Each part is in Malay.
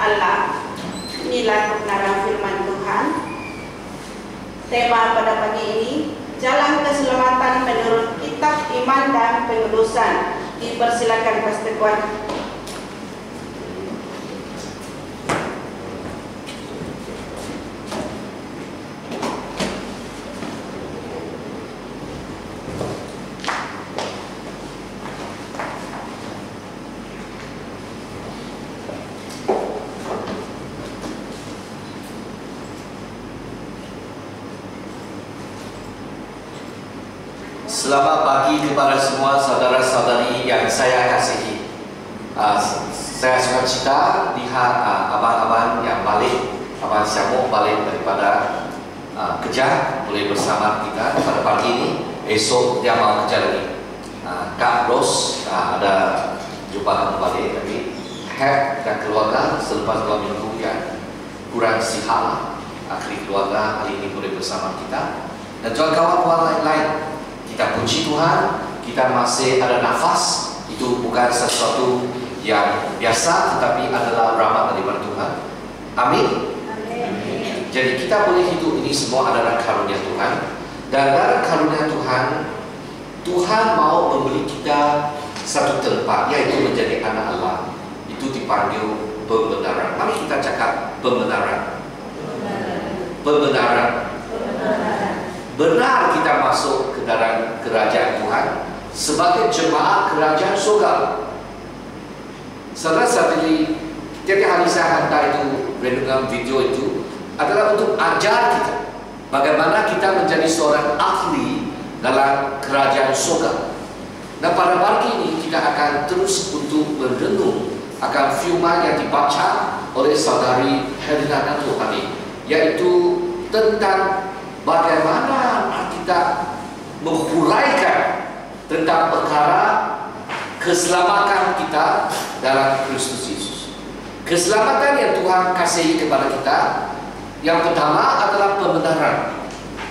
Allah. Inilah kebenaran firman Tuhan. Tema pada pagi ini, jalan keselamatan menurut kitab iman dan pengudusan. Dipersilakan Pastor Kuan. Selamat pagi kepada semua saudara-saudari yang saya kasihi. Saya suka cita lihat abang-abang yang balik, abang Syamuk balik daripada kerja, boleh bersama kita pada pagi ini. Esok dia mau kerja lagi. Kak Ros ada jumpa kamu balik, tapi Hep dan keluarga selepas 2 minggu yang kurang sihat, akhir keluarga hari ini boleh bersama kita. Dan juga kawan-kawan lain-lain, kita puji Tuhan, kita masih ada nafas. Itu bukan sesuatu yang biasa, tetapi adalah rahmat daripada Tuhan. Amin. Amin. Jadi kita boleh hidup ini semua adalah karunia Tuhan. Dan dari karunia Tuhan, Tuhan mau memberi kita satu tempat, yaitu menjadi anak Allah. Itu dipanggil pembenaran. Mari kita cakap pembenaran. Pembenaran. Benar kita masuk ke dalam kerajaan Tuhan sebagai jemaat kerajaan surga. Saudara-saudari, tiap hari saya hantar itu renungan video itu adalah untuk ajar kita bagaimana kita menjadi seorang ahli dalam kerajaan surga. Dan pada pagi ini kita akan terus untuk merenung akan firman yang dibaca oleh saudari Herina Dato' kami, yaitu tentang bagaimana kita menghuraikan tentang perkara keselamatan kita dalam Kristus Yesus. Keselamatan yang Tuhan kasihi kepada kita, yang pertama adalah pembenaran,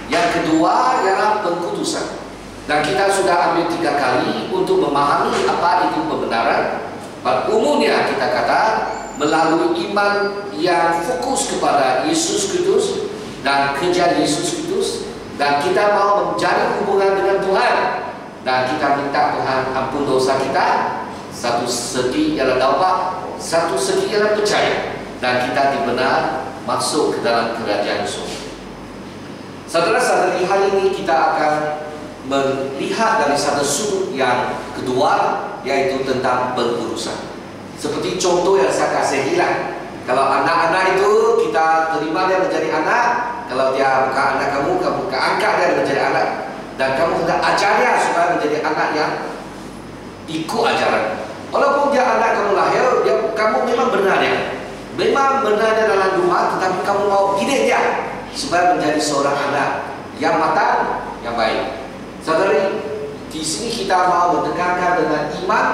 yang kedua ialah pengkudusan. Dan kita sudah ambil 3 kali untuk memahami apa itu pembenaran. Pada umumnya kita kata melalui iman yang fokus kepada Yesus Kristus dan kerja Yesus Kristus, dan kita mau menjalin hubungan dengan Tuhan, dan kita minta Tuhan ampun dosa kita. Satu segi ialah taubat, satu segi ialah percaya, dan kita dibenar masuk ke dalam kerajaan surga. Saudara-saudari, hari ini kita akan melihat dari satu sudut yang kedua, yaitu tentang pengurusan. Seperti contoh yang saya kasih hilang, kalau anak-anak itu kita terima dia menjadi anak. Kalau dia bukan anak kamu, kamu angkat dia menjadi anak, dan kamu hendak ajar dia supaya menjadi anak yang ikut ajaran. Walaupun dia anak kamu lahir, kamu memang benar dia, memang benar dia dalam rumah, tetapi kamu mau didik dia supaya menjadi seorang anak yang matang, yang baik. Saudari, di sini kita mau mendengarkan dengan iman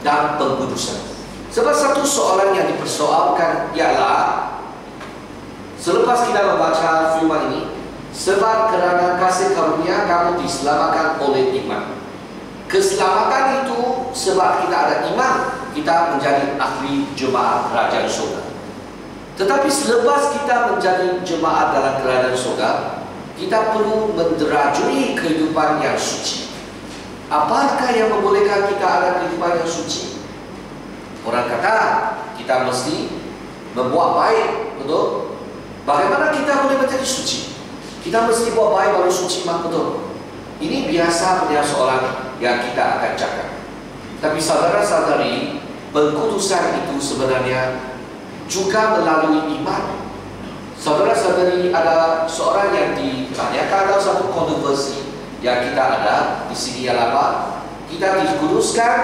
dan pengudusan. Sebab satu soalan yang dipersoalkan ialah, selepas kita membaca firman ini, sebab kerana kasih karunia kamu diselamatkan oleh iman. Keselamatan itu sebab kita ada iman, kita menjadi ahli jemaat kerajaan surga. Tetapi selepas kita menjadi jemaat dalam kerajaan surga, kita perlu menderajui kehidupan yang suci. Apakah yang membolehkan kita ada kehidupan yang suci? Orang kata kita mesti membuat baik, betul? Bagaimana kita boleh menjadi suci? Kita mesti buat baik baru suci, betul? Ini biasa punya soalan yang kita akan cakap. Tapi saudara-saudari, pengkudusan itu sebenarnya juga melalui iman. Saudara-saudari, ada seorang yang ditanyakan, ada satu kontroversi yang kita ada di sini ialah apa? Kita dikuduskan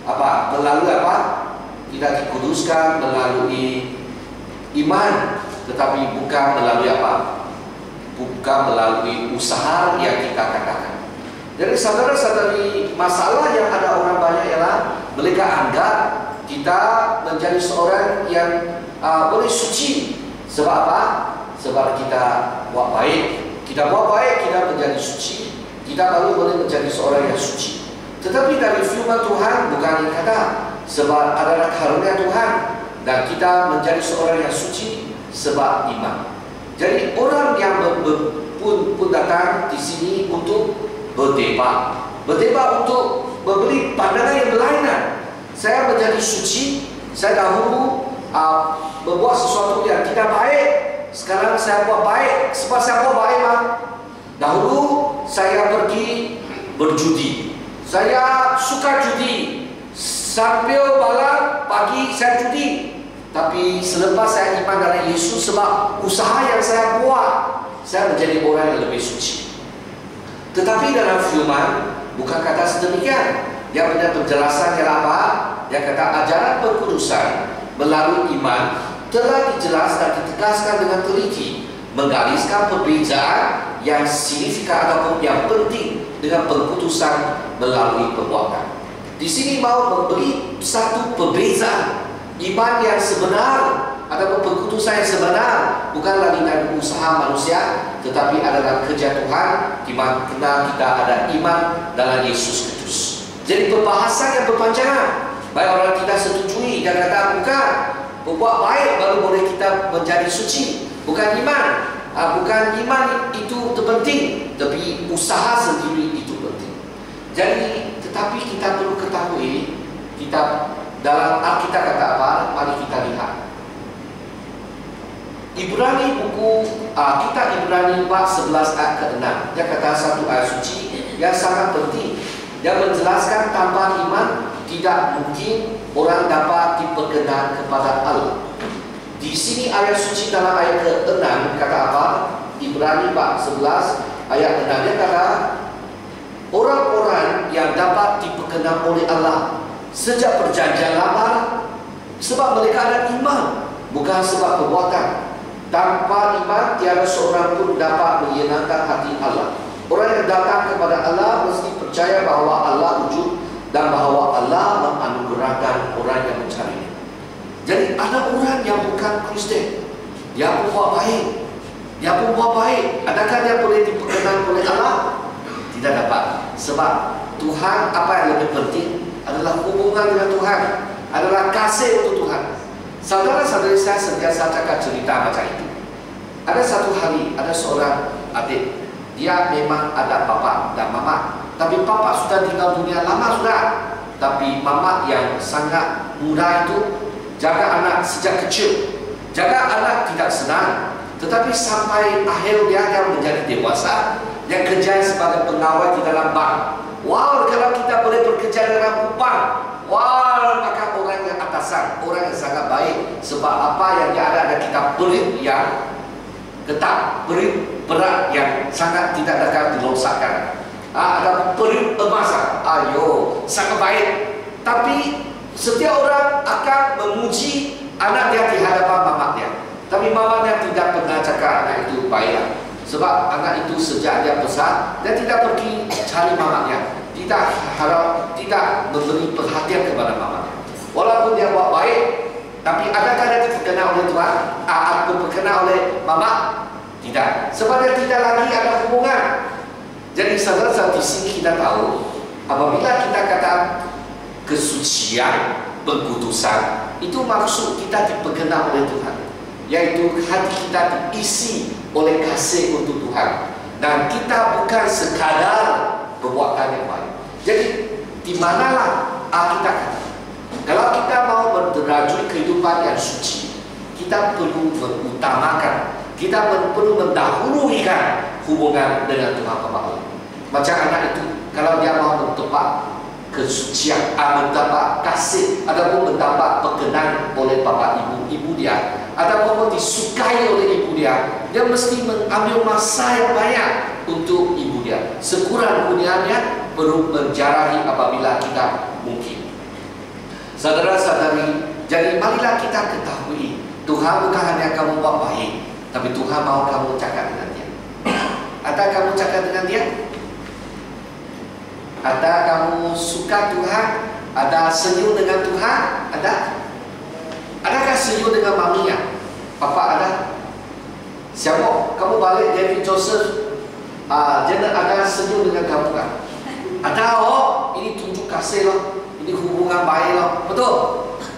apa? Melalui apa? Kita dikuduskan melalui iman, tetapi bukan melalui apa? Bukan melalui usaha yang kita katakan. Jadi saudara-saudari, masalah yang ada orang banyak ialah mereka anggap kita menjadi seorang yang boleh suci. Sebab apa? Sebab kita buat baik. Kita buat baik, kita menjadi suci. Kita baru boleh menjadi seorang yang suci. Tetapi dari firman Tuhan bukan yang kata sebab adalah karunia Tuhan dan kita menjadi seorang yang suci sebab iman. Jadi orang yang pun datang di sini untuk berdebat untuk memberi pandangan yang berlainan. Saya menjadi suci, saya dahulu membuat sesuatu yang tidak baik, sekarang saya buat baik. Sebab saya buat baik, dahulu saya pergi berjudi, saya suka judi, sampai malam pagi saya judi. Tapi selepas saya iman dalam Yesus, sebab usaha yang saya buat, saya menjadi orang yang lebih suci. Tetapi dalam firman bukan kata sedemikian. Dia punya penjelasan yang apa? Dia kata ajaran pengkudusan melalui iman telah dijelas dan ditegaskan dengan teliti, menggariskan perbezaan yang signifikan ataupun yang penting dengan pengkudusan melalui perbuatan. Di sini mau memberi satu perbezaan. Iman yang sebenar ataupun pengkudusan yang sebenar bukanlah dengan usaha manusia, tetapi adalah kerja Tuhan, di mana kita ada iman dalam Yesus Kristus. Jadi perbahasan yang berpanjangan. Baik orang kita setujui dan kata bukan berbuat baik baru boleh kita menjadi suci. Bukan iman, bukan iman itu terpenting, tapi usaha sendiri itu penting. Jadi tetapi kita perlu ketahui, kita dalam Alkitab kata apa? Mari kita lihat. Ibrani kitab Ibrani bab 11 ayat ke-6. Dia kata satu ayat suci yang sangat penting. Dia menjelaskan tanpa iman tidak mungkin orang dapat diperkenan kepada Allah. Di sini ayat suci dalam ayat ke-6 kata apa? Ibrani bab 11 ayat 6. Dia kata orang-orang yang dapat diperkenan oleh Allah sejak perjanjian lama sebab mereka ada iman, bukan sebab perbuatan. Tanpa iman tiada seorang pun dapat menyenangkan hati Allah. Orang yang datang kepada Allah mesti percaya bahawa Allah wujud dan bahawa Allah menganugerahkan orang yang mencarinya. Jadi ada orang yang bukan Kristen, dia pun buat baik, adakah dia boleh diperkenan oleh Allah? Tidak dapat. Sebab Tuhan, apa yang lebih penting adalah hubungan dengan Tuhan, adalah kasih untuk Tuhan. Saudara-saudari saya sentiasa cakap cerita macam itu. Ada satu hari, ada seorang adik, dia memang ada papa dan mama, tapi papa sudah tinggal dunia lama sudah. Tapi mama yang sangat muda itu jaga anak sejak kecil. Jaga anak tidak senang, tetapi sampai akhir dia menjadi dewasa, dia kerja sebagai pengawal di dalam bank. Wow, kalau kita boleh bekerja dalam bank, wow, maka orang yang atasan, orang yang sangat baik. Sebab apa yang dia ada kita perit yang ketat, perit berat yang sangat tidak dapat dilonsakkan. Ada perit emasan, ayo, sangat baik. Tapi setiap orang akan memuji anak dia di hadapan mamaknya. Tapi mamanya tidak pernah cakap anak itu baiklah. Sebab anak itu sejak dia besar, dia tidak pergi cari mamanya, tidak memberi perhatian kepada mamanya. Walaupun dia buat baik, tapi adakah dia terkena oleh Tuhan? Atau terkena oleh mama? Tidak. Sebab dia tidak lagi ada hubungan. Jadi saudara-saudara, di sini kita tahu, apabila kita kata kesucian, pengkudusan, itu maksud kita diperkenan oleh Tuhan, yaitu hati kita diisi oleh kasih untuk Tuhan, dan kita bukan sekadar perbuatan yang baik. Jadi di manalah Alkitab kata, kalau kita mau menderajui kehidupan yang suci, kita perlu mengutamakan, kita perlu mendahulukan hubungan dengan Tuhan Bapa Allah. Macam anak itu, kalau dia mau mendapat kesucian, mendapat kasih, ataupun mendapat perkenan oleh bapa ibu dia, ataupun disukai oleh ibu dia, dia mesti mengambil masa yang banyak untuk ibu dia. Sekurang-kurangnya perlu menjarahi apabila kita mungkin. Saudara-saudari, jadi marilah kita ketahui, Tuhan bukan hanya kamu buat baik, tapi Tuhan mau kamu cakap dengan dia. Atau kamu cakap dengan dia? Ada kamu suka Tuhan? Ada senyum dengan Tuhan? Adakah senyum dengan maminya? Papa ada? Siapa? Kamu balik David Joseph, jangan ada senyum dengan kamu kan? Ada ini tunjuk kasih loh, ini hubungan baik loh, betul?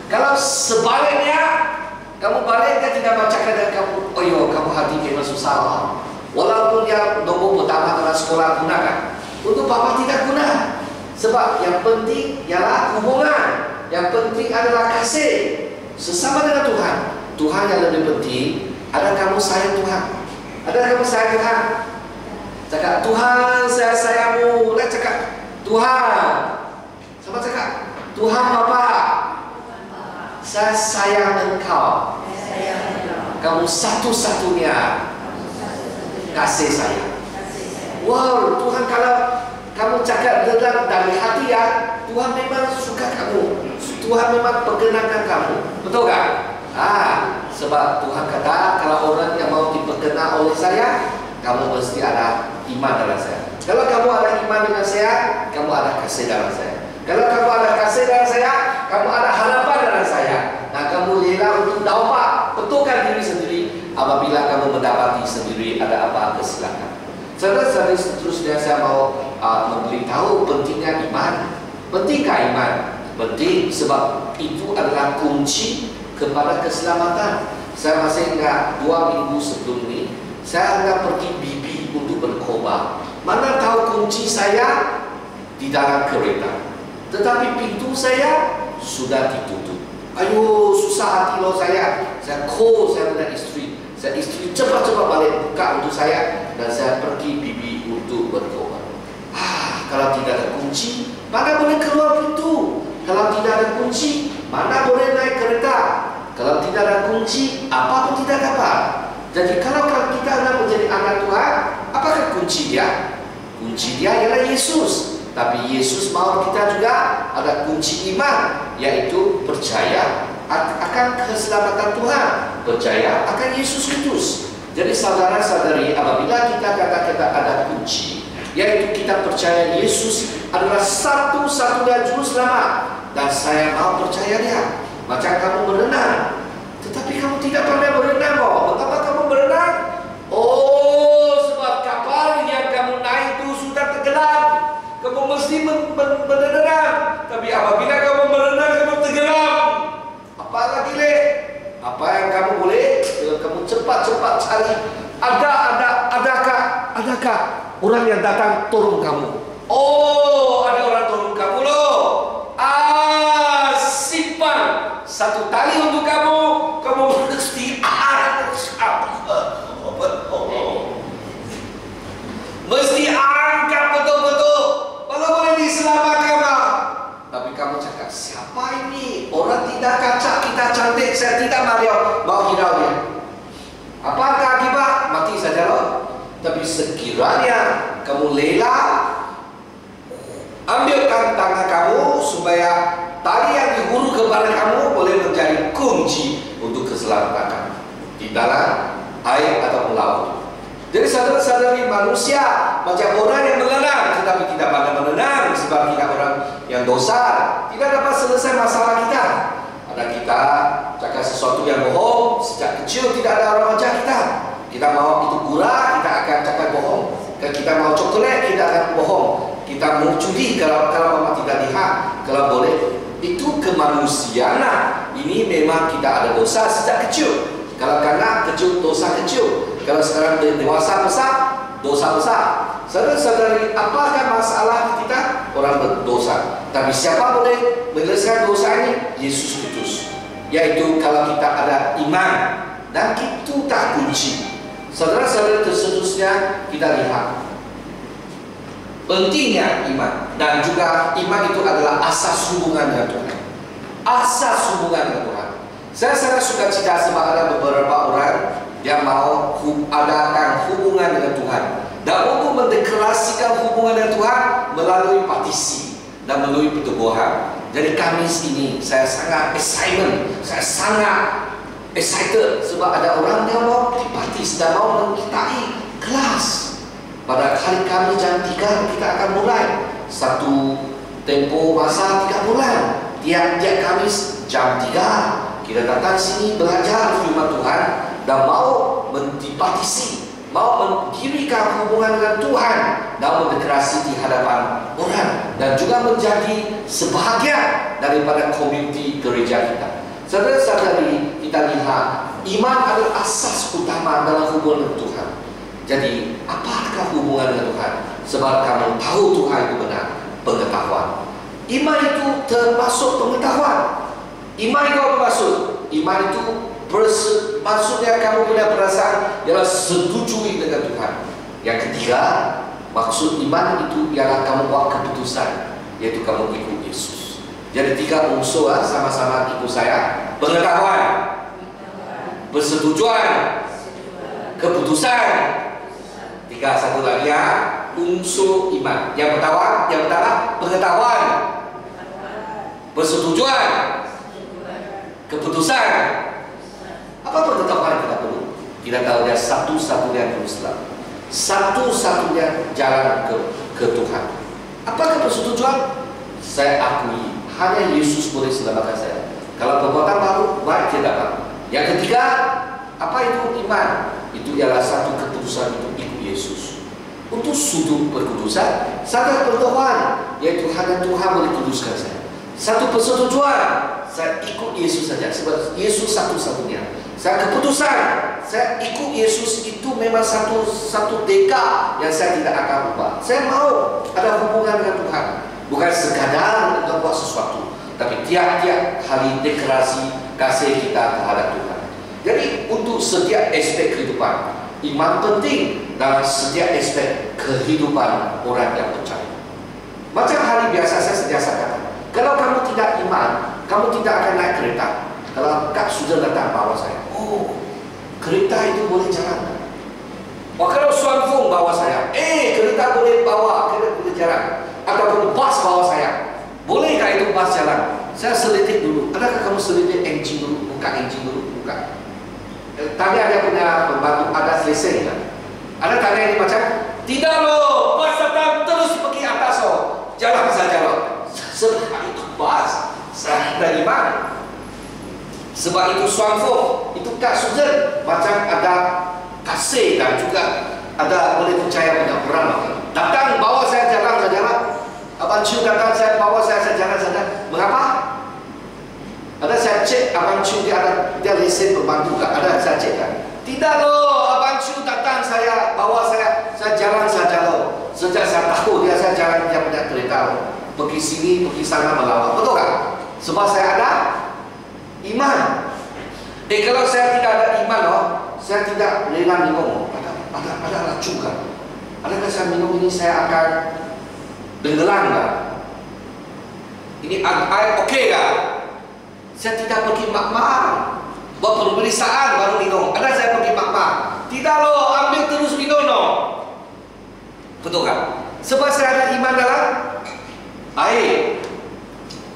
Kalau sebaliknya Kamu balik kan tidak bacakan dan kamu, oh yo, kamu hati memang susah lah. Walaupun yang nombor pertama dalam sekolah gunakan, untuk Bapa tidak guna. Sebab yang penting ialah hubungan. Yang penting adalah kasih sesama dengan Tuhan. Tuhan yang lebih penting. Ada kamu sayang Tuhan. Ada kamu sayang Tuhan. Cakap Tuhan saya sayangmu. Lah cakap Tuhan. Sama cakap Tuhan Bapa, saya sayang Engkau. Kamu satu-satunya kasih saya. Wow, Tuhan kalau kamu cakap dari hati ya, Tuhan memang suka kamu. Tuhan memang perkenankan kamu. Betul tak? Sebab Tuhan kata kalau orang yang mau diperkenan oleh saya, kamu mesti ada iman dalam saya. Kalau kamu ada iman dengan saya, kamu ada kasih dalam saya. Kalau kamu ada kasih dalam saya, kamu ada harapan dalam saya. Nah, kamu rela untuk dapat betulkan diri sendiri apabila kamu mendapati sendiri ada apa kesilapan. Saudara-saudari, seterusnya saya mau memberitahu pentingnya iman. Pentingkah iman? Penting sebab itu adalah kunci kepada keselamatan. Saya masih ingat 2 minggu sebelum ini, saya hendak pergi Bibi untuk berkhotbah. Mana tahu kunci saya di dalam kereta, tetapi pintu saya sudah ditutup. Ayo, susah hati loh saya. Saya call saya dengan istri. Saya istri cepat-cepat balik buka untuk saya dan saya pergi Bibi untuk berkhotbah. Kalau tidak ada kunci, mana boleh keluar pintu? Kalau tidak ada kunci, mana boleh naik kereta? Kalau tidak ada kunci, apa pun tidak dapat. Jadi kalau kita hendak menjadi anak Tuhan, apakah kunci dia? Kunci dia ialah Yesus. Tapi Yesus mau kita juga ada kunci iman, yaitu percaya akan keselamatan Tuhan, percaya akan Yesus Kristus. Jadi saudara-saudari, apabila kita kata-kata ada kunci, yaitu kita percaya Yesus adalah satu-satunya juru selamat, dan saya mau percaya dia. Macam kamu berenang, tetapi kamu tidak pandai berenang kok. Mengapa kamu berenang? Oh, sebab kapal yang kamu naik itu sudah tenggelam. Kamu mesti berenang. Tapi apabila kamu berenang, kamu tenggelam. Apa lagi leh? Apa yang kamu boleh? Kamu cepat-cepat cari. Adakah orang yang datang tolong kamu? Oh, ada orang tolong kamu loh. Simpan satu tali untuk kamu. Kamu mesti mesti angkat betul-betul. Kalau boleh diselamatkan. Tapi kamu cakap, siapa ini? Orang tidak kacak kita cantik, saya tidak mau hirau dia. Apakah akibat? Mati saja loh. Tapi sekiranya kamu rela ambilkan tangan kamu supaya tali yang dihuru kepada kamu boleh menjadi kunci untuk keselamatan kamu di dalam air atau laut. Jadi saudara-saudari, manusia macam orang yang berenang tetapi tidak pandai berenang sebab kita orang yang dosa, tidak dapat selesai masalah kita. Ada kita cakap sesuatu yang bohong sejak kecil, tidak ada orang ajar kita. Kita mau itu gula, kita akan cakap bohong. Kita mau coklat, kita akan bohong. Kita mau curi kalau mama tidak lihat. Kalau boleh, itu kemanusiaan. Ini memang kita ada dosa sejak kecil. Kalau kanak kecil, dosa kecil. Kalau sekarang dewasa besar, dosa besar. Saudara-saudari, apakah masalah kita? Orang berdosa. Tapi siapa boleh menyelesaikan dosa ini? Yesus Kristus. Yaitu kalau kita ada iman. Dan itu tak kunci. Saudara-saudara, seterusnya kita lihat pentingnya iman. Dan juga iman itu adalah asas hubungan dengan Tuhan. Asas hubungan dengan Tuhan. Saya sangat suka cita sebab ada beberapa orang yang mau adakan hubungan dengan Tuhan. Dan untuk mendeklarasikan hubungan dengan Tuhan melalui partisi dan melalui pertubuhan. Jadi Kamis ini saya sangat excited sebab ada orang yang mau dipartis dan mau mengikuti kelas. Pada hari Kamis jam 3 kita akan mulai satu tempoh masa 3 bulan. Tiap Kamis jam 3 kita datang sini belajar firman Tuhan dan mau dipartisi, mau mendirikan hubungan dengan Tuhan dan mendeklarasi di hadapan orang dan juga menjadi sebahagian daripada komuniti gereja kita. Saudara-saudari, kita kita lihat iman adalah asas utama dalam hubungan dengan Tuhan. Jadi, apakah hubungan dengan Tuhan? Sebab kamu tahu Tuhan itu benar, pengetahuan. Iman itu termasuk pengetahuan. Iman itu apa maksud? Iman itu maksudnya kamu punya perasaan ialah setuju dengan Tuhan. Yang ketiga, maksud iman itu ialah kamu buat keputusan, yaitu kamu ikut Yesus. Jadi 3 unsur sama-sama ikut saya. Pengetahuan, persetujuan, keputusan. 3, satu lagi ya, unsur iman. Yang pertama pengetahuan, persetujuan, keputusan. Apa pengetahuan kita perlu? Kita tahu dia satu-satunya Islam, satu-satunya jalan ke Tuhan. Apakah persetujuan? Saya akui hanya Yesus boleh selamatkan saya. Kalau perbuatan baru, baik dia dapat. Yang ketiga, apa itu iman? Itu ialah satu keputusan untuk ikut Yesus. Untuk sudut perkudusan, satu pengetahuan, yaitu hanya Tuhan boleh kuduskan saya. Satu persetujuan, saya ikut Yesus saja sebab Yesus satu-satunya. Saya keputusan, saya ikut Yesus itu memang satu dekad yang saya tidak akan ubah. Saya mau ada hubungan dengan Tuhan, bukan sekadar untuk buat sesuatu, tapi tiap-tiap hari deklarasi kasih kita terhadap Tuhan. Jadi untuk setiap aspek kehidupan, iman penting dalam setiap aspek kehidupan orang yang percaya. Macam hari biasa saya sentiasa kata, kalau kamu tidak iman, kamu tidak akan naik kereta. Kalau Kak sudah datang bawa saya, oh, kereta itu boleh jalan. Oh, kalau Suanfeng bawa saya, kereta boleh bawa, kereta boleh jalan. Ataupun bas bawa saya, bolehkah itu bas jalan? Saya selidik dulu. Adakah kamu selidik engine dulu? Buka engine dulu, buka. Tadi ada punya pembantu, ada selesai kan? Ada tanya ini macam, tidak loh, bas datang terus pergi atas loh, jalan saja loh. Sebab itu bas, saya ada iman. Sebab itu Suanfeng, itu Kak Susan macam ada kasih dan juga ada boleh percaya punya peran. Datang bawa saya jalan saja. Abang Ciu datang saya bawa saya jalan saja. Mengapa? Ada saya cek Abang Ciu dia lesen pembantu kan? Ada saya cek kan? Tidak loh, Abang Ciu datang saya bawa saya jalan saja loh. Sejak saya tahu saya jalan dia punya kereta loh. Pergi sini, pergi sana melawat. Betul kan? Sebab saya ada iman. Kalau saya tidak ada iman loh, saya tidak rela minum. Ada racun kan? Adakah saya minum ini saya akan tenggelam kan? Ini air okey kan? Saya tidak pergi makmal, buat pemeriksaan baru minum. Ada saya pergi makmal. Tidak loh, ambil terus minum loh. Betul kan? Sebab saya ada iman dalam air.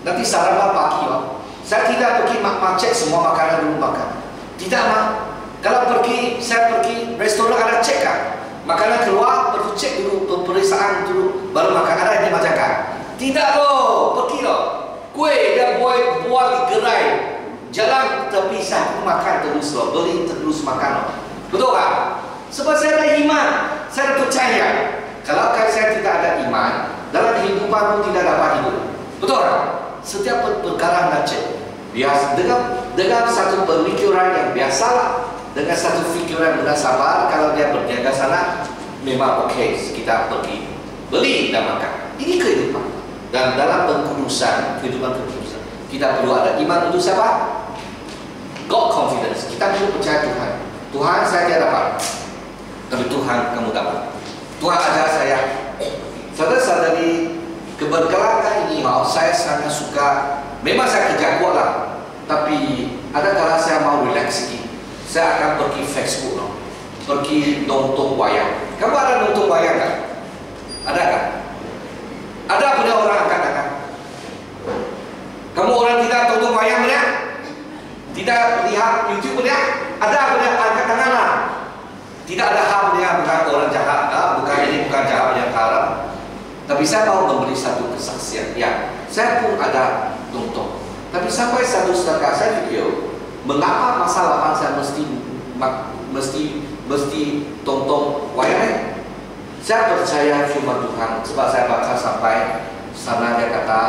Nanti sarapan pagi loh. Saya tidak pergi cek semua makanan dulu makan. Tidak mah. Kalau saya pergi restoran ada cek kan? Makanan keluar perlu cek dulu, pemeriksaan dulu, baru makan. Ada yang dimajakan. Tidak loh, pergi loh. Kue dia buat di gerai, jalan tapi saya makan terus loh, beli terus makan loh. Betul kan? Sebab saya ada iman, saya percaya. Kalau saya tidak ada iman, dalam kehidupan pun tidak dapat hidup. Betul kan? Setiap perkara nak cek. Biasa dengan satu pemikiran yang biasalah, dengan satu fikiran mudah sabar. Kalau dia berniaga sana, memang okey, kita pergi beli dan makan. Ini kehidupan. Dan dalam pengkudusan, kehidupan pengkudusan, kita perlu ada iman untuk siapa? God confidence. Kita perlu percaya Tuhan. Tuhan saya tidak dapat, tapi Tuhan kamu dapat. Tuhan ajar saya. Saudara-saudari, keberkalan ini saya sangat suka. Memang saya kerja kuat lah, tapi ada kala saya mau relax sedikit, saya akan pergi Facebook loh, pergi nonton wayang. Kamu ada nonton wayang kan? Ada kan? Ada punya orang angkat tangan. Kamu orang tidak nonton wayang punya? Tidak lihat YouTube punya? Ada punya angkat tangan lah. Tidak ada hal punya, bukan orang jahat, bukan ini bukan jahat yang haram. Tapi saya mau memberi satu kesaksian. Ya, saya pun ada nonton. Tapi sampai satu setengah saya fikir, mengapa masa lapan saya mesti tonton wayang? Saya percaya firman Tuhan. Sebab saya baca sampai sana dia kata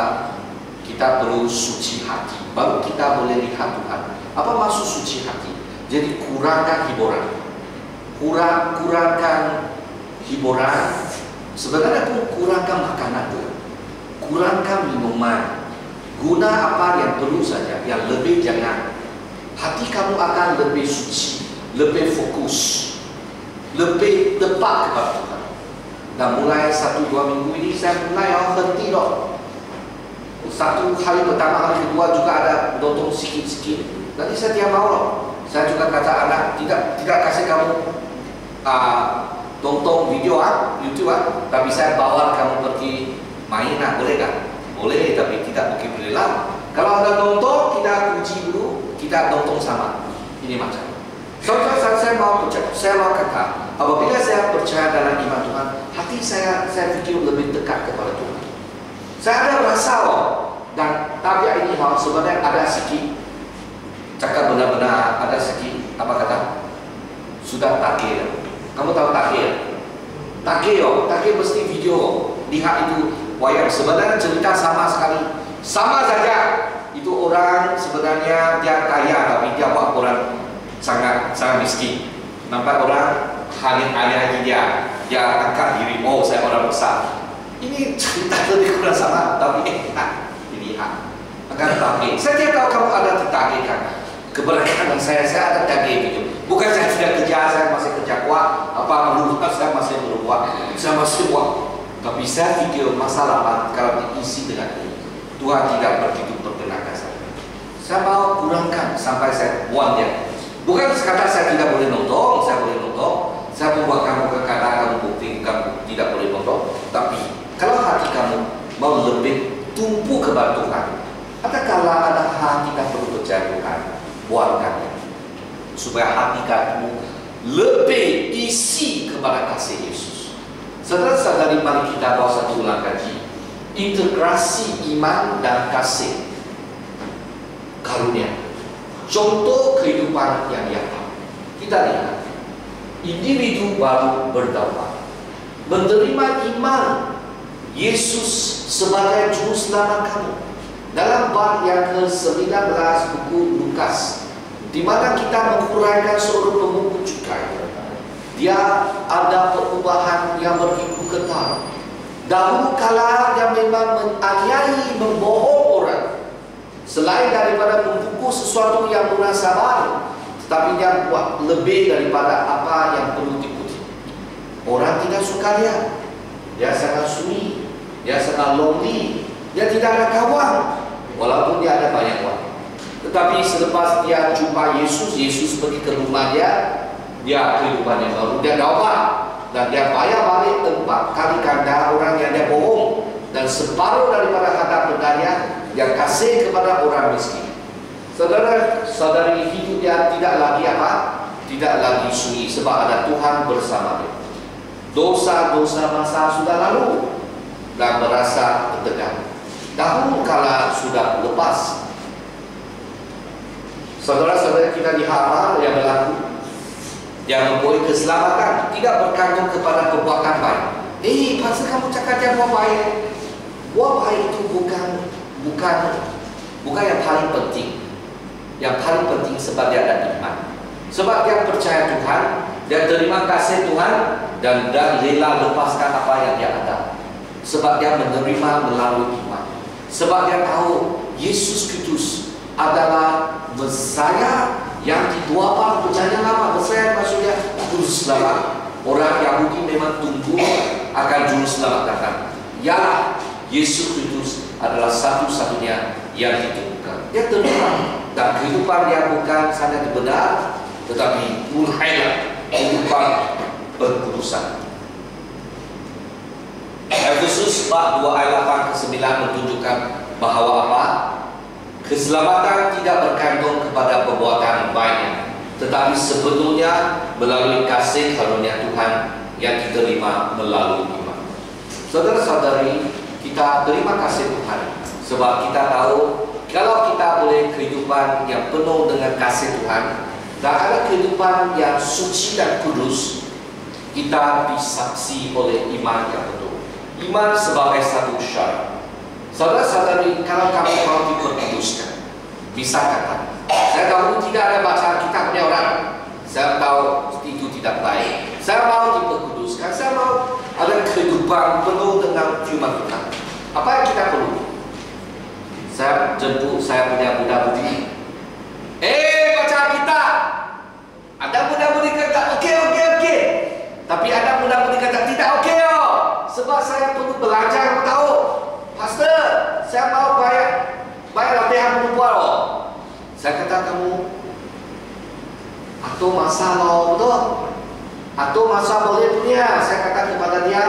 kita perlu suci hati, baru kita boleh lihat Tuhan. Apa maksud suci hati? Jadi kurangkan hiburan. Kurangkan hiburan. Sebenarnya pun kurangkan makanan tu. Kurangkan minuman. Guna apa yang perlu saja, yang lebih jangan. Hati kamu akan lebih suci, lebih fokus, lebih tepat kepada Tuhan. Dan mulai 1-2 minggu ini saya mulai henti loh. Satu hari pertama, hari kedua juga ada nonton sikit-sikit. Nanti saya tidak mau loh. Saya juga kata anak, tidak kasih kamu nonton video YouTube tapi saya bawa kamu pergi main boleh tak? Boleh, tapi tidak mungkin boleh lama. Kalau ada nonton, kita uji dulu, kita nonton sama. Ini macam. Saya mau kata, apabila saya percaya dalam iman Tuhan, hati saya fikir lebih dekat kepada Tuhan. Saya ada rasa dan tabiat ini sebenarnya ada sikit. Cakap benar-benar ada sikit, apa kata? Sudah takir. Kamu tahu takir? Takir mesti video. Lihat itu wayang. Sebenarnya cerita sama sekali. Sama saja. Itu orang sebenarnya dia kaya, tapi dia buat orang sangat miskin. Nampak orang hanya dia angkat diri. Oh, saya orang besar. Ini cerita lebih kurang sama, tapi dilihat. Akan takir. Saya tidak tahu kamu ada tertakirkan. Keberkahan saya ada takir gitu. Bukan saya sudah kerja, saya masih kerja kuat. Apa merubah, saya masih merubah. Saya masih buat. Tapi saya fikir masalah kalau diisi dengan ini, Tuhan tidak begitu berkenan saya. Saya mau kurangkan sampai saya buang dia. Bukan sekadar saya tidak boleh nonton, saya boleh nonton. Saya membuat kamu kata kamu bukti kamu tidak boleh nonton. Tapi kalau hati kamu mau lebih tumpu kepada Tuhan, katakanlah ada hal kita perlu percaya Tuhan, buatkan supaya hati kamu lebih isi kepada kasih Yesus. Saudara-saudari, mari kita bawa satu ulang kaji. Integrasi iman dan kasih karunia. Contoh kehidupan yang nyata. Kita lihat. Individu baru berdaulat. Menerima iman Yesus sebagai juru selamat kamu. Dalam bab yang ke-19 buku Lukas, di mana kita menguraikan seorang pemungut cukai. Dia ada perubahan yang begitu ketat. Dahulu kala dia memang menganiaya, membohong orang. Selain daripada membuku sesuatu yang murah sabar, tetapi dia buat lebih daripada apa yang perlu dipuji. Orang tidak suka dia. Dia sangat sunyi. Dia sangat lonely. Dia tidak ada kawan. Walaupun dia ada banyak kawan. Tetapi selepas dia jumpa Yesus, Yesus pergi ke rumah dia kehidupan yang baru, dia dapat dan dia bayar balik 4 kali ganda orang yang dia bohong, dan separuh daripada harta bendanya dia kasih kepada orang miskin. Saudara-saudari, hidup dia tidak lagi tidak lagi sunyi sebab ada Tuhan bersama dia. Dosa-dosa masa sudah lalu dan merasa tertekan. Dahulu kala sudah lepas. Saudara-saudara, kita lihat yang berlaku yang membuat keselamatan tidak bergantung kepada perbuatan baik. Pasal kamu cakap dia buat baik. Buat baik itu bukan yang paling penting. Yang paling penting sebab dia ada iman. Sebab dia percaya Tuhan, dia terima kasih Tuhan, dan rela lepaskan apa yang dia ada. Sebab dia menerima melalui iman. Sebab dia tahu Yesus Kristus adalah Mesias yang dituapan perjanjian lama. Mesias maksudnya juru selamat. Orang Yahudi memang tunggu akan juru selamat datang. Ya, Yesus Kristus adalah satu-satunya yang ditemukan. Dia terima, dan kehidupan dia bukan saja benar, tetapi mulailah kehidupan berkudusan. Efesus 4 ayat 8 ke 9 menunjukkan bahawa apa? Keselamatan tidak bergantung kepada perbuatan baiknya, tetapi sepenuhnya melalui kasih karunia Tuhan yang diterima melalui iman. Saudara-saudari, kita terima kasih Tuhan sebab kita tahu kalau kita boleh kehidupan yang penuh dengan kasih Tuhan dan ada kehidupan yang suci dan kudus, kita disaksi oleh iman yang penuh. Iman sebagai satu syarat. Saudara-saudari, kalau kamu mau diperkuduskan, bisa kata Saya tahu tidak ada baca kitabnya orang. Saya tahu itu tidak baik. Saya mau diperkuduskan. Saya mau ada kehidupan penuh dengan firman Tuhan. Apa yang kita perlu? Saya jemput saya punya budak-budi. Baca kitab. Ada budak-budi kata okey. Tapi ada budak-budi kata tidak okey. Sebab saya perlu belajar tahu. Pastor, saya mau bayar latihan perempuan. Saya kata kamu atau masa mau betul? Atau masa boleh punya? Saya kata kepada dia,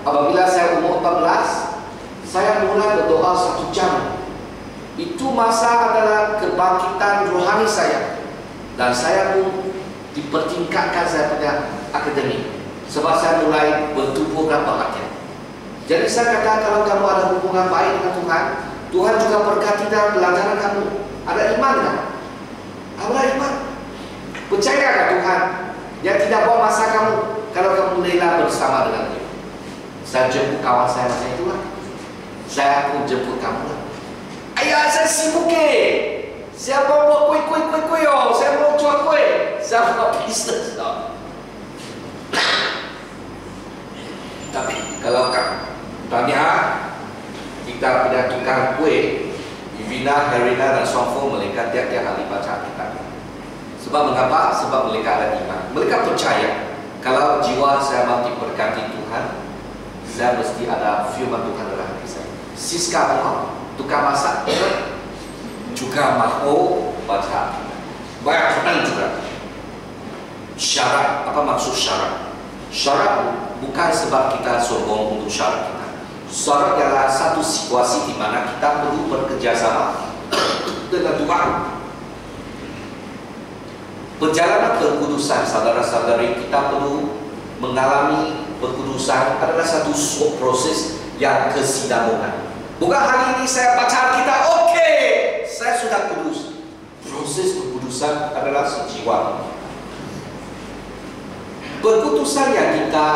apabila saya umur 14, saya mulai berdoa 1 jam. Itu masa adalah kebangkitan rohani saya. Dan saya pun dipertingkatkan saya punya akademik. Sebab saya mulai bertumbuhkan perhatian. Jadi saya kata kalau kamu ada hubungan baik dengan Tuhan, Tuhan juga berkati dalam pelajaran kamu. Ada iman kan? Ada iman. Percayakan Tuhan yang tidak buang masa kamu kalau kamu rela bersama dengan dia. Saya jemput kawan saya macam itulah. Saya pun jemput kamu lah. Ayah, saya sibuk saya mau buat kuih. Saya mau jual kuih. Saya mau bisnes. Tapi kalau tanya kita punya tukang kuih, Ivina, Herina dan Sonfo, mereka tiap-tiap hari baca kitab. Sebab mengapa? Sebab mereka ada iman. Mereka percaya kalau jiwa saya mau diberkati Tuhan, saya mesti ada firman Tuhan dalam hati saya. Siska mau tukang masak juga mau baca. Banyak Quran juga. Syarat, apa maksud syarat? Syarat bukan sebab kita sombong untuk syarat kita. Syarat adalah satu situasi di mana kita perlu bekerjasama dengan Tuhan. Perjalanan kekudusan, saudara-saudari, kita perlu mengalami kekudusan adalah satu proses yang kesinambungan. Bukan hari ini saya baca kita, okey, saya sudah kudus. Proses kekudusan adalah sejiwa. Kekudusan yang kita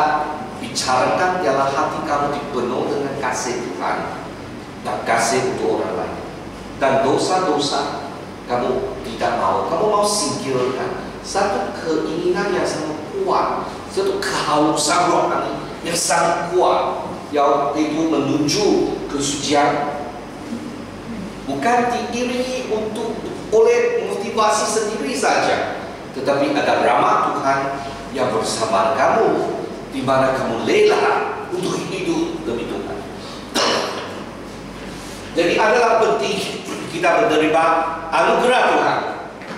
bicarakan ialah hati kamu dipenuhi dengan kasih Tuhan dan kasih untuk orang lain. Dan dosa-dosa kamu tidak mau, kamu mau singkirkan. Satu keinginan yang sangat kuat, satu kehausan rohani yang sangat kuat, yang itu menuju kesucian, bukan diiringi oleh motivasi sendiri saja, tetapi ada rahmat Tuhan yang bersama kamu, di mana kamu rela untuk hidup demi Tuhan. Jadi adalah penting kita menerima anugerah Tuhan.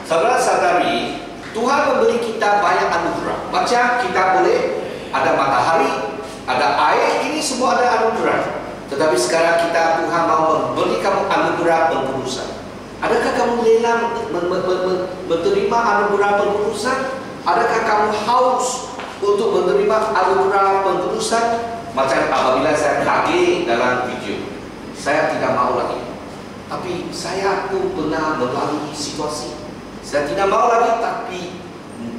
Saudara-saudari, Tuhan memberi kita banyak anugerah. Macam kita boleh ada matahari, ada air, ini semua ada anugerah. Tetapi sekarang Tuhan mau memberi kamu anugerah pengurusan. Adakah kamu rela menerima anugerah pengurusan? Adakah kamu haus untuk menerima anugerah pengurusan? Macam apabila saya kaget dalam video, saya tidak mau lagi. Tapi saya pun pernah melalui situasi. Saya tidak mau lagi, tapi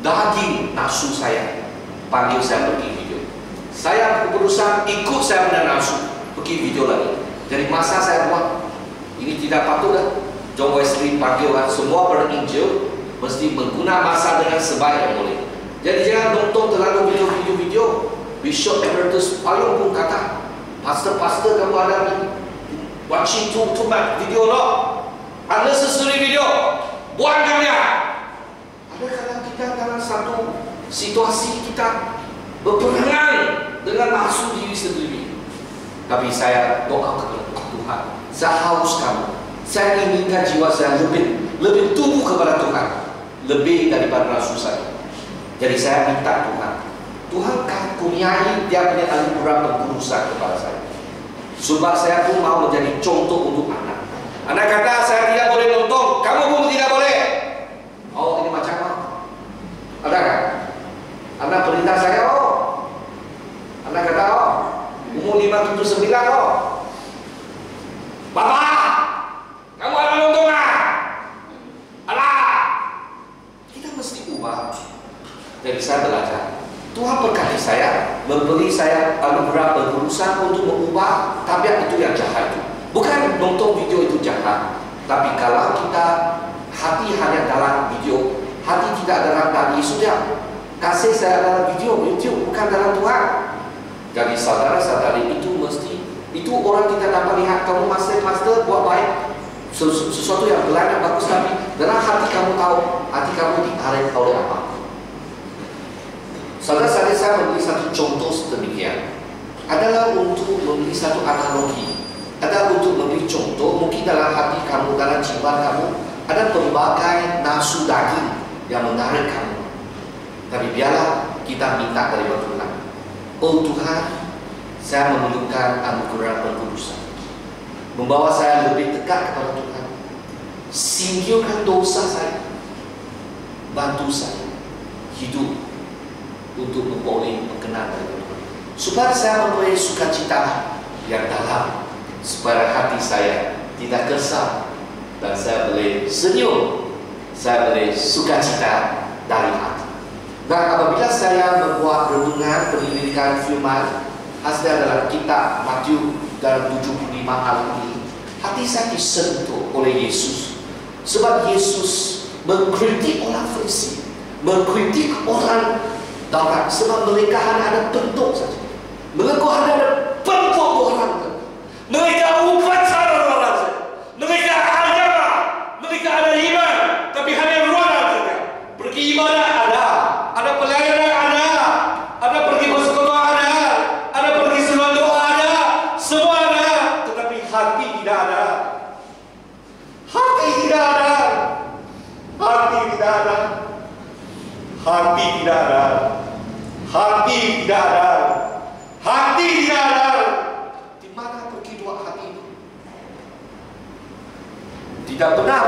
daging nafsu saya panggil saya pergi video. Saya berusaha ikut saya punya nafsu pergi video lagi. Jadi masa saya buat ini tidak patut dah. John Wesley panggil semua perinjil mesti menggunakan masa dengan sebaik yang boleh. Jadi jangan nonton terlalu video-video. Bishop Emeritus Payung pun kata, pastor kamu ada watching too much video no, unnecessary video, buang dia. Ada kadang kita dalam satu situasi kita berperangan dengan nafsu diri sendiri. Tapi saya doa kepada Tuhan, saya haus kamu. Saya inginkan jiwa saya lebih tumbuh kepada Tuhan, lebih daripada nafsu saya. Jadi saya minta Tuhan karuniai dia punya anugerah pengurusan kepada saya. Sebab saya pun mau menjadi contoh untuk anak. Anak kata saya tidak boleh nonton, kamu pun tidak boleh. Oh, ini macam apa? Ada kan? Anak perintah saya, anak kata, umur 5, 7, 9, Bapak, kamu ada nonton nggak? Alah, kita mesti ubah. Jadi saya belajar. Tuhan berkati saya, memberi saya anugerah pengurusan untuk mengubah tabiat itu yang jahat itu. Bukan nonton video itu jahat, tapi kalau kita hati hanya dalam video, hati tidak dalam daging. Sudah, kasih saya dalam video, YouTube, bukan dalam Tuhan. Jadi saudara-saudari, itu mesti, itu orang kita dapat lihat kamu master buat baik, sesuatu yang belakang bagus, tapi dalam hati kamu tahu, hati kamu ditarik oleh apa. Saudara-saudari, saya memberi satu contoh sedemikian adalah untuk memberi satu analogi, adalah untuk memberi contoh. Mungkin dalam hati kamu, dalam jiwa kamu ada pelbagai nafsu daging yang menarik kamu. Tapi biarlah kita minta dari Tuhan, oh Tuhan, saya memerlukan anugerah pengkudusan, membawa saya lebih dekat kepada Tuhan, singkirkan dosa saya, bantu saya hidup untuk memperoleh perkenan dari Tuhan, supaya saya memperoleh sukacita yang dalam, supaya hati saya tidak kesal dan saya boleh senyum, saya boleh sukacita dari hati. Dan apabila saya membuat renungan pendidikan firman hasil dalam kitab Matius dalam 75 hari ini, hati saya disentuh oleh Yesus. Sebab Yesus mengkritik orang Farisi, mengkritik orang Taurat, sebab mereka hanya ada bentuk saja. Mereka hanya ada bentuk orang. Mereka upacara orang saja. Mereka agama, mereka ada iman, tapi hanya ruangan saja. Pergi ibadah ada pelayanan ada pergi bersekolah ada pergi seluar doa semua ada, tetapi hati tidak ada. Hati tidak ada. Hati tidak ada. Hati tidak ada. Hati tidak ada. Hati tidak ada. Di mana pergi dua hati itu? Tidak benar.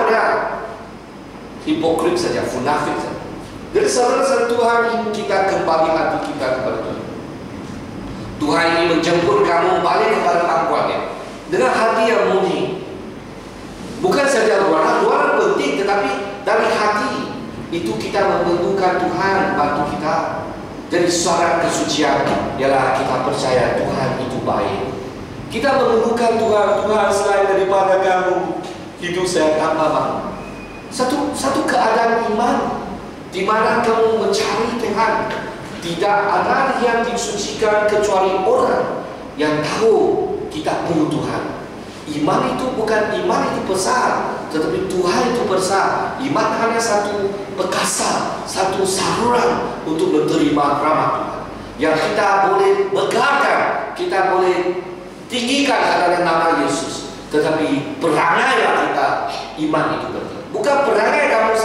Hipokrit saja, munafik saja. Jadi saudara-saudara, Tuhan ingin kita kembali hati kita kepada Tuhan. Tuhan ingin menjemput kamu balik kepada pangkuannya dengan hati yang murni. Bukan saja luaran penting, tetapi dari hati itu kita memerlukan Tuhan bantu kita. Jadi syarat kesucian ialah kita percaya Tuhan itu baik. Kita memerlukan Tuhan selain daripada kamu, hidup saya tambah baik. Satu keadaan iman di mana kamu mencari Tuhan. Tidak ada yang disucikan kecuali orang yang tahu kita perlu Tuhan. Iman itu bukan iman itu besar, tetapi Tuhan itu besar. Iman hanya satu perkasa, satu saluran untuk menerima rahmat Tuhan. Yang kita boleh begahkan, kita boleh tinggikan adalah nama Yesus. Tetapi perangailah kita iman itu berarti. Bukan perangai kamu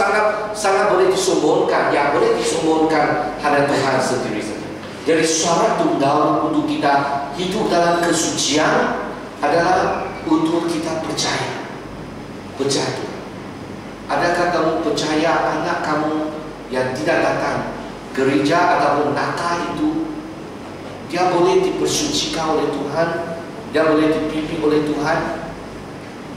sangat boleh disombongkan. Yang boleh disombongkan hanya Tuhan sendiri saja. Jadi syarat tunggal untuk kita hidup dalam kesucian adalah untuk kita percaya Tuhan. Adakah kamu percaya anak kamu yang tidak datang gereja ataupun nakal itu, dia boleh dipersucikan oleh Tuhan, dia boleh dipimpin oleh Tuhan?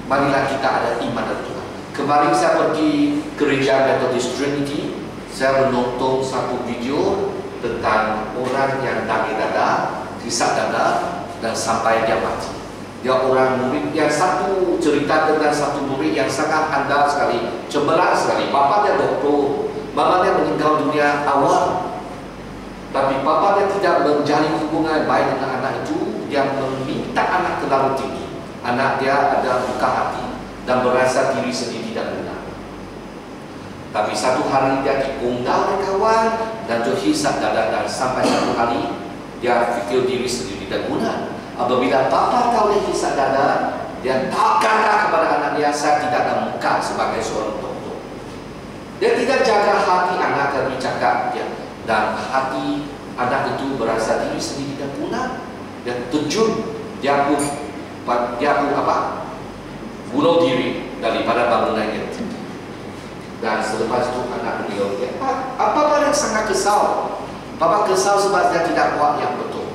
Marilah kita ada iman dari Tuhan. Kemarin saya pergi gereja Methodist Trinity, saya menonton satu video tentang orang yang daging dada, kisah dada, dan sampai dia mati. Dia orang murid yang satu cerita tentang satu murid yang sangat handal sekali, cemerlang sekali. Bapaknya doktor, mamanya meninggal dunia awal, tapi bapaknya tidak menjalin hubungan baik dengan anak itu. Dia meminta anak terlalu tinggi. Anak dia ada buka hati dan merasa diri sendiri tidak benar. Tapi satu hari dia digonggal oleh kawan dan terhisap dada, dan sampai satu hari dia fikir diri sendiri tidak guna. Apabila bapa tahu dia hisap dada, dia takkanlah kepada anak dia, saya tidak ada muka sebagai seorang doktor. Dia tidak jaga hati anak dan cakap dia, dan hati anak itu berasa diri sendiri tidak guna. Dia terjun, dia pun bunuh diri daripada bangunannya. Dan selepas itu anak beliau dia, apa yang sangat kesal. Papa kesal sebab dia tidak buat yang betul.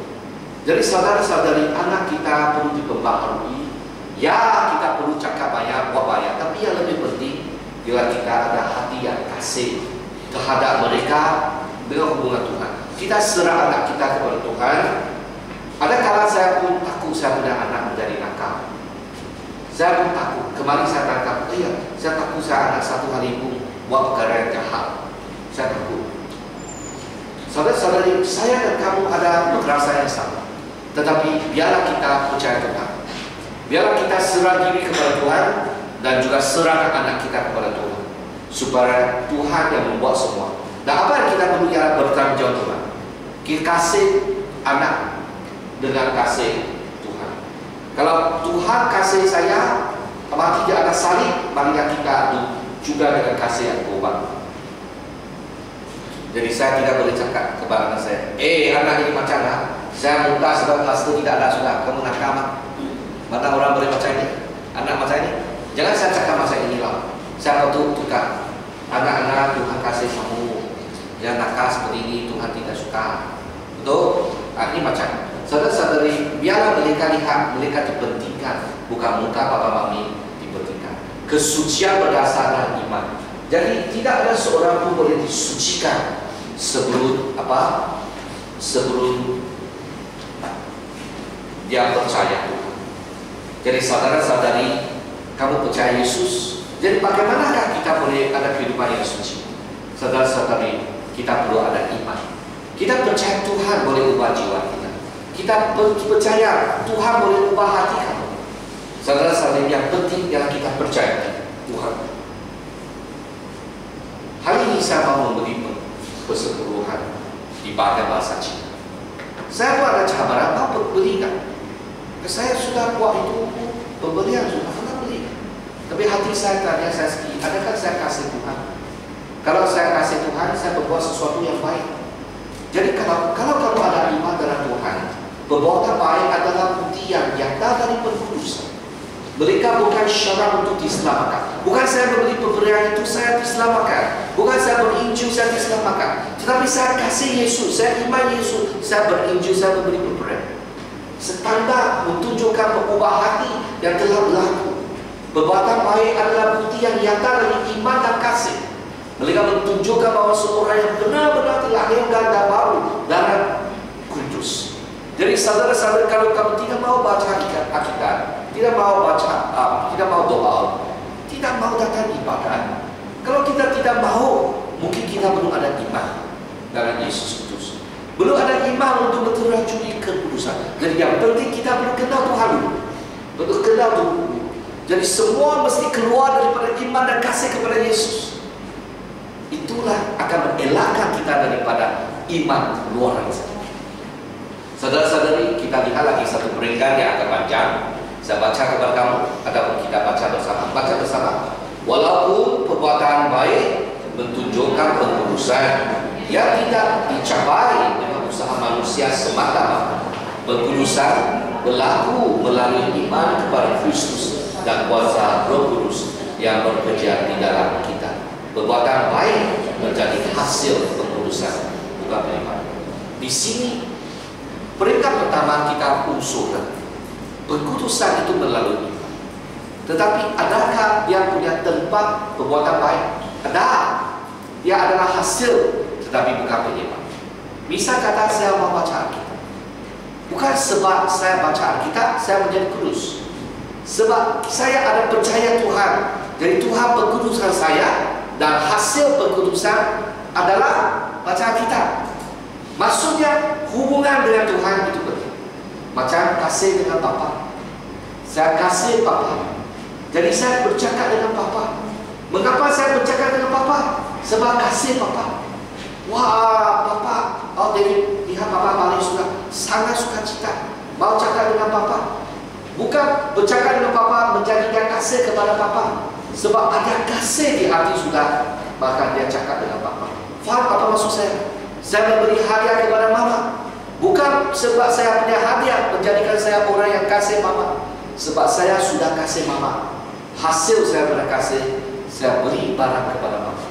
Jadi saudara-saudari, anak kita perlu diperbaharui. Ya, kita perlu cakap banyak, buat banyak, tapi yang lebih penting bila kita ada hati yang kasih terhadap mereka dengan hubungan Tuhan. Kita serah anak kita kepada Tuhan. Ada kala saya pun takut saya punya anak menjadi nakal. Saya pun takut. Kemarin saya tangkap, iya, saya takut saya anak satu hari pun buat perkara yang jahat. Saya takut. Saudara-saudari, saya dan kamu ada perasaan yang sama. Tetapi biarlah kita percaya Tuhan. Biarlah kita serah diri kepada Tuhan dan juga serahkan anak kita kepada Tuhan, supaya Tuhan yang membuat semua. Dan apa yang kita perlu ialah bertanggung jawab Tuhan. Kita kasih anak dengan kasih Tuhan. Kalau Tuhan kasih saya, kalau tidak ada salib, marilah kita juga dengan kasih yang berubah. Jadi saya tidak boleh cakap kepada anak saya, anak ini macam mana? Saya muntah sebab kelas itu tidak ada sudah. Kamu nakal. Mana orang boleh macam ini? Anak macam ini? Jangan saya cakap macam inilah. Saya patut tukar. Anak-anak Tuhan kasih kamu. Jangan nakal seperti ini, Tuhan tidak suka. Betul? Ini macam. Saudara-saudari, biarlah mereka lihat, mereka dipentingkan. Bukan muka papa mami dipentingkan. Kesucian berdasarkan iman. Jadi tidak ada seorang pun boleh disucikan sebelum apa? Sebelum dia percaya Tuhan. Jadi saudara-saudari, kamu percaya Yesus. Jadi bagaimanakah kita boleh ada kehidupan yang suci? Saudara-saudari, kita perlu ada iman. Kita percaya Tuhan boleh ubah jiwa kita. Kita percaya Tuhan boleh ubah hati kamu. Saudara-saudari, yang penting ialah kita percaya Tuhan. Hari ini saya mau memberi persepuluhan di bagian bahasa Cina. Saya pun ada cabaran, mau berikan. Saya sudah buat itu pembelian, sudah pernah beli. Tapi hati saya tanya saya sendiri, adakah saya kasih Tuhan? Kalau saya kasih Tuhan, saya berbuat sesuatu yang baik. Jadi kalau kamu ada iman dalam Tuhan, perbuatan baik adalah bukti yang nyata dari pengkudusan. Mereka bukan syarat untuk diselamatkan. Bukan saya membeli pemberian itu saya diselamatkan. Bukan saya berinjil saya diselamatkan. Tetapi saya kasih Yesus, saya iman Yesus, saya berinjil, saya memberi pemberian. Setanda menunjukkan pengubah hati yang telah berlaku. Perbuatan baik adalah bukti yang nyata dari iman dan kasih. Mereka menunjukkan bahawa seorang yang benar-benar dilahirkan dan baru dalam kudus. Jadi saudara-saudara, kalau kamu tidak mau baca Alkitab, tidak mau baca, tidak mau doa, tidak mau datang ibadah. Kalau kita tidak mau, mungkin kita belum ada iman dalam Yesus Kristus. Belum ada iman untuk teracuni kekudusan. Jadi yang penting kita belum kenal Tuhan dulu. Betul kenal dulu. Jadi semua mesti keluar daripada iman dan kasih kepada Yesus. Itulah akan mengelakkan kita daripada iman luar biasa. Saudara-saudari, kita lihat lagi satu peringkat yang agak panjang. Saya baca kepada kamu, ataupun kita baca bersama. Baca bersama. Walaupun perbuatan baik menunjukkan pengkudusan yang tidak dicapai dengan usaha manusia semata-mata. Pengkudusan berlaku melalui iman kepada Kristus dan kuasa Roh Kudus yang bekerja di dalam kita. Perbuatan baik menjadi hasil pengkudusan, bukan penyimpan. Di sini peringkat pertama kita unsurkan pengkudusan itu melalui iman. Tetapi adakah dia punya tempat perbuatan baik? Ada. Dia adalah hasil, tetapi bukan penyebab. Misal kata saya mau baca Alkitab, bukan sebab saya baca Alkitab saya menjadi kudus. Sebab saya ada percaya Tuhan. Jadi Tuhan pengkudusan saya, dan hasil pengkudusan adalah baca Alkitab. Maksudnya hubungan dengan Tuhan itu penting. Macam kasih dengan Bapa. Saya kasih Bapa. Jadi saya bercakap dengan Bapa. Mengapa saya bercakap dengan Bapa? Sebab kasih Bapa. Wah, Bapa, oh jadi lihat Bapa paling suka, sangat suka cita. Mau cakap dengan Bapa. Bukan bercakap dengan Bapa menjadikan kasih kepada Bapa. Sebab ada kasih di hati sudah, bahkan dia cakap dengan Bapa. Faham apa maksud saya? Saya memberi hadiah kepada Mama. Bukan sebab saya punya hadiah menjadikan saya orang yang kasih Mama. Sebab saya sudah kasih Mama. Hasil saya pernah kasih, saya beri barang kepada Mama.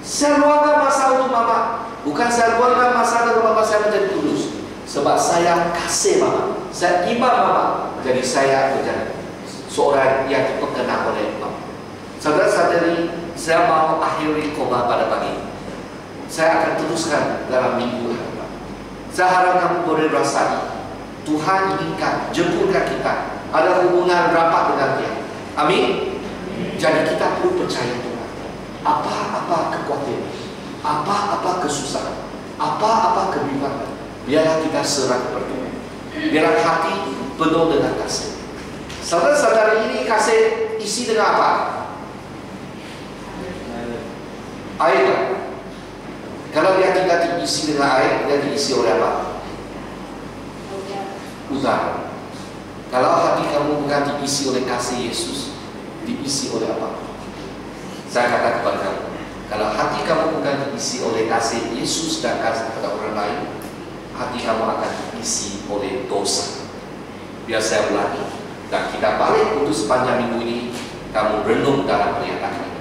Saya luangkan masa untuk Mama. Bukan saya luangkan masa untuk Mama saya menjadi kudus. Sebab saya kasih Mama. Saya iman Mama. Jadi saya menjadi seorang yang diperkenal oleh Mama. Saudara-saudari, saya mau akhiri khotbah pada pagi. Saya akan teruskan dalam minggu hadapan. Saya harap kamu boleh rasai Tuhan inginkan, jemputkan kita, ada hubungan rapat dengan Dia. Amin. Jadi kita perlu percaya Tuhan. Apa-apa kekuatan, apa-apa kesusahan, apa-apa kebimbangan, biarlah kita serah kepada Tuhan. Biarlah hati penuh dengan kasih. Saudara-saudara, ini kasih isi dengan apa? Air. Kalau dia tidak diisi dengan air, dia diisi oleh apa? Udara. Kalau hati kamu bukan diisi oleh kasih Yesus, diisi oleh apa? Saya kata kepada kamu, kalau hati kamu bukan diisi oleh kasih Yesus dan kasih kepada orang lain, hati kamu akan diisi oleh dosa. Biar saya ulangi, dan kita balik untuk sepanjang minggu ini, kamu renung dalam pernyataan ini.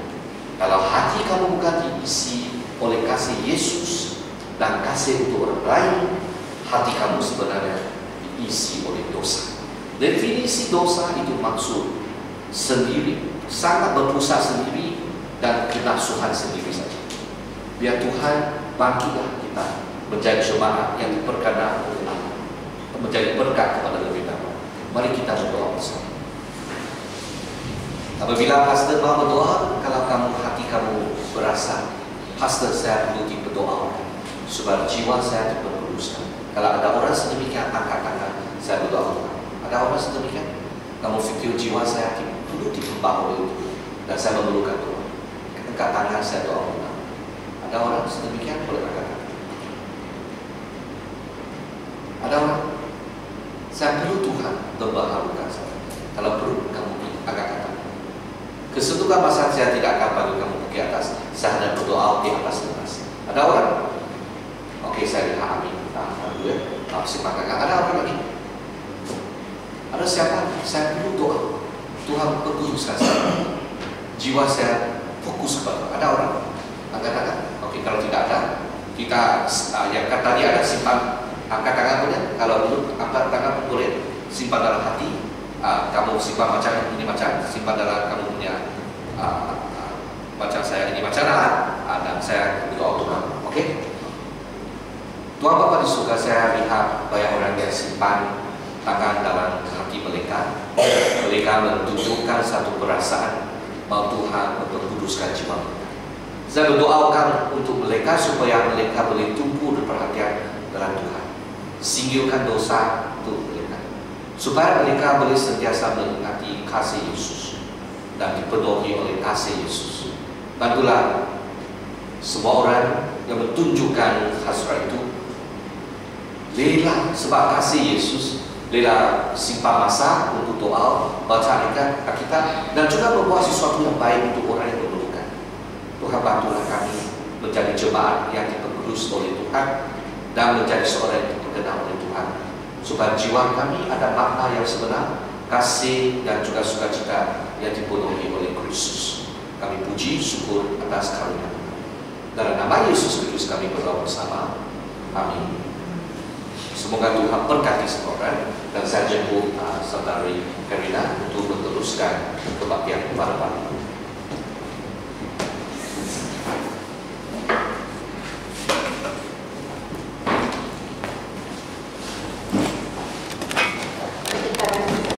Kalau hati kamu bukan diisi oleh kasih Yesus dan kasih untuk orang lain, hati kamu sebenarnya diisi oleh dosa. Definisi dosa itu maksud sendiri, sangat berpusat sendiri dan kenafsuan sendiri saja. Biar Tuhan bantulah kita menjadi jemaat yang diperkenan oleh Allah, menjadi berkat kepada lebih banyak. Mari kita berdoa bersama. Apabila pastor mau berdoa, kalau hati kamu berasa, pastor saya perlu berdoa supaya jiwa saya diperluruskan. Kalau ada orang sedemikian, angkat tangan, saya berdoa. Ada orang sedemikian, kamu fikir jiwa saya perlu dikembang oleh Tuhan, dan saya memerlukan Tuhan. Angkat tangan, saya doa. Ada orang sedemikian, boleh angkat tangan. Ada orang, saya perlu Tuhan membaharukan saya. Kalau perlu, kamu angkat tangan. Kesetukan masa saya tidak akan panggil kamu ke atas. Saya hendak berdoa di atas atas. Ada orang? Oke, saya lihat amin. Alhamdulillah. Ada orang lagi? Ada siapa? Saya perlu doa. Tuhan perkuduskan saya. Jiwa saya fokus kepada. Ada orang? Angkat tangan. Oke, kalau tidak ada, kita yang tadi ada simpan. Angkat tangan boleh. Kalau belum, angkat tangan boleh. Simpan dalam hati. Kamu simpan macam ini, macam simpan dalam kamu punya macam saya ini macam dan saya berdoa untuk kamu. Oke? Tuhan Bapa di surga, saya lihat banyak orang yang simpan tangan dalam hati mereka. Mereka menunjukkan satu perasaan bahwa Tuhan memperkuduskan jiwa mereka. Saya berdoakan untuk mereka supaya mereka boleh tumbuh perhatian dalam Tuhan. Singkirkan dosa untuk mereka, supaya mereka boleh sentiasa mengingati kasih Yesus dan dipenuhi oleh kasih Yesus. Bantulah semua orang yang menunjukkan hasrat itu, rela sebab kasih Yesus, rela simpan masa untuk doa, baca Alkitab, dan juga membuat sesuatu yang baik untuk orang yang memerlukan. Tuhan bantulah kami menjadi jemaat yang diperkudus oleh Tuhan dan menjadi seorang yang diperkenal oleh Tuhan, supaya jiwa kami ada makna yang sebenar, kasih dan juga sukacita yang dipenuhi oleh Kristus. Kami puji syukur atas karunia. Dalam nama Yesus Kristus kami berdoa bersama. Amin. Semoga Tuhan berkati semua orang, dan saya jemput saudari Karina untuk meneruskan kebaktian kepada Bapak.